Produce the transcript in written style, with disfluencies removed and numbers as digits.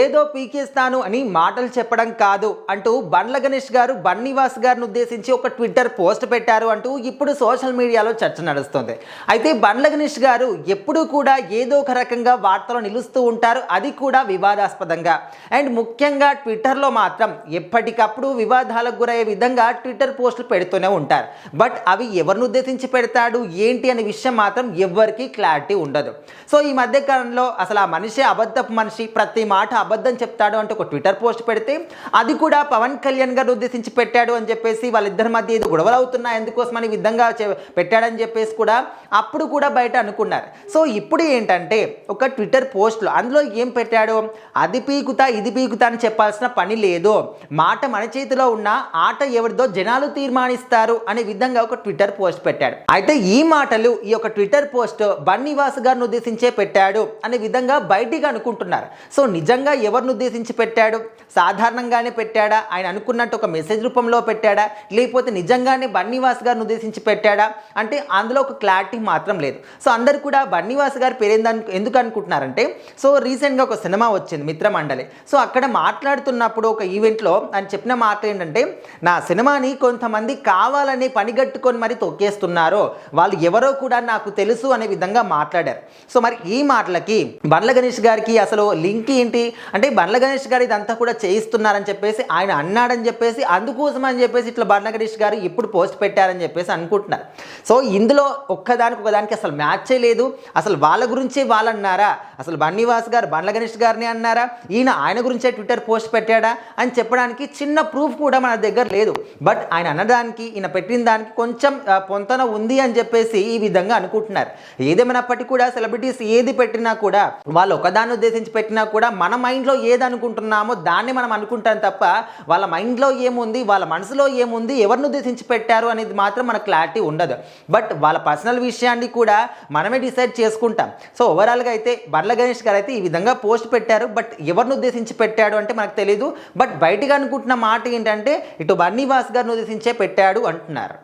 ఏదో పీకేస్తాను అని మాటలు చెప్పడం కాదు అంటూ బండ్ల గణేష్ గారు బన్నీవాస్ గారిని ఉద్దేశించి ఒక ట్విట్టర్ పోస్ట్ పెట్టారు అంటూ ఇప్పుడు సోషల్ మీడియాలో చర్చ నడుస్తుంది. అయితే బండ్ల గణేష్ గారు ఎప్పుడూ కూడా ఏదో ఒక రకంగా వార్తలో నిలుస్తూ ఉంటారు, అది కూడా వివాదాస్పదంగా. అండ్ ముఖ్యంగా ట్విట్టర్లో మాత్రం ఎప్పటికప్పుడు వివాదాలకు గురయ్యే విధంగా ట్విట్టర్ పోస్టులు పెడుతూనే ఉంటారు. బట్ అవి ఎవరిని ఉద్దేశించి పెడతాడు ఏంటి అనే విషయం మాత్రం ఎవ్వరికీ క్లారిటీ ఉండదు. సో ఈ మధ్య కాలంలో అసలు ఆ మనిషి అబద్ధపు మనిషి, ప్రతి మాట అబద్ధం చెప్తాడు అంటూ ఒక ట్విట్టర్ పోస్ట్ పెడితే అది కూడా పవన్ కళ్యాణ్ గారు ఉద్దేశించి పెట్టాడు అని చెప్పేసి వాళ్ళిద్దరి మధ్య ఏదో గొడవలు అవుతున్నాయి, ఎందుకోసమని ఈ విధంగా పెట్టాడని చెప్పేసి కూడా అప్పుడు కూడా బయట అనుకున్నారు. సో ఇప్పుడు ఏంటంటే ఒక ట్విట్టర్ పోస్ట్లో అందులో ఏం పెట్టాడు, అది పీకుతా ఇది పీకుతా అని చెప్పాల్సిన పని లేదు, మాట మన చేతిలో ఉన్న ఆట ఎవరిదో జనాలు తీర్మానిస్తారు అనే విధంగా ఒక ట్విట్టర్ పోస్ట్ పెట్టాడు. అయితే ఈ మాటలు ఈ యొక్క ట్విట్టర్ పోస్ట్ బన్నీవాస్ గారిని ఉద్దేశించే పెట్టాడు అనే విధంగా బయటికి అనుకుంటున్నారు. సో నిజంగా ఎవరిని ఉద్దేశించి పెట్టాడు, సాధారణంగానే పెట్టాడా, ఆయన అనుకున్నట్టు ఒక మెసేజ్ రూపంలో పెట్టాడా, లేకపోతే నిజంగానే బన్నీవాస్ గారిని ఉద్దేశించి పెట్టాడా అంటే అందులో ఒక క్లారిటీ మాత్రం లేదు. సో అందరు కూడా బన్నీవాస్ గారి పేరు ఎందుకు అనుకుంటున్నారంటే, సో రీసెంట్గా ఒక సినిమా వచ్చింది మిత్రమండలి. సో అక్కడ మాట్లాడుతున్నప్పుడు ఒక ఈవెంట్లో ఆయన చెప్పిన మాట ఏంటంటే, నా సినిమాని కొంతమంది కావాలని పనిగట్టుకొని మరి తొక్కేస్తున్నారు, వాళ్ళు ఎవరో కూడా నాకు తెలుసు అనే విధంగా మాట్లాడారు. సో మరి ఈ మాటలకి బండ్ల గణేష్ గారికి అసలు లింక్ ఏంటి అంటే, బండ్ల గణేష్ గారు ఇదంతా కూడా చేయిస్తున్నారని చెప్పేసి ఆయన అన్నాడని చెప్పేసి అందుకోసం అని చెప్పేసి ఇట్లా బండ్ల గణేష్ గారు ఇప్పుడు పోస్ట్ పెట్టారని చెప్పేసి అనుకుంటున్నారు. సో ఇందులో ఒకదానికి అసలు మ్యాచే లేదు. అసలు వాళ్ళ గురించే వాళ్ళు అన్నారా, అసలు బన్నీవాస్ గారు బండ్ల గణేష్ గారిని అన్నారా, ఆయన గురించే ట్విట్టర్ పోస్ట్ పెట్టాడా అని చెప్పడానికి చిన్న ప్రూఫ్ కూడా మన దగ్గర లేదు. బట్ ఆయన అన్నదానికి ఈయన పెట్టిన దానికి కొంచెం పొంతన ఉంది అని చెప్పేసి ఈ విధంగా అనుకుంటున్నారు. ఏదేమైనప్పటికీ కూడా సెలబ్రిటీస్ ఏది పెట్టినా కూడా వాళ్ళు ఒకదాన్ని ఉద్దేశించి పెట్టినా కూడా మన మైండ్లో ఏది అనుకుంటున్నామో దాన్ని మనం అనుకుంటాం తప్ప వాళ్ళ మైండ్లో ఏముంది, వాళ్ళ మనసులో ఏముంది, ఎవరిని ఉద్దేశించి పెట్టారు అనేది మాత్రం మనకు క్లారిటీ ఉండదు. బట్ వాళ్ళ పర్సనల్ విషయాన్ని కూడా మనమే డిసైడ్ చేసుకుంటాం. సో ఓవరాల్గా అయితే బండ్ల గణేష్ గారు అయితే ఈ విధంగా పోస్ట్ పెట్టారు. బట్ ఎవరిని ఉద్దేశించి పెట్టాడు అంటే మనకు తెలియదు. బట్ బయటగా అనుకుంటున్న మాట ఏంటంటే ఇటు బన్నీవాస్ గారిని ఉద్దేశించే పెట్టాడు అంటున్నారు.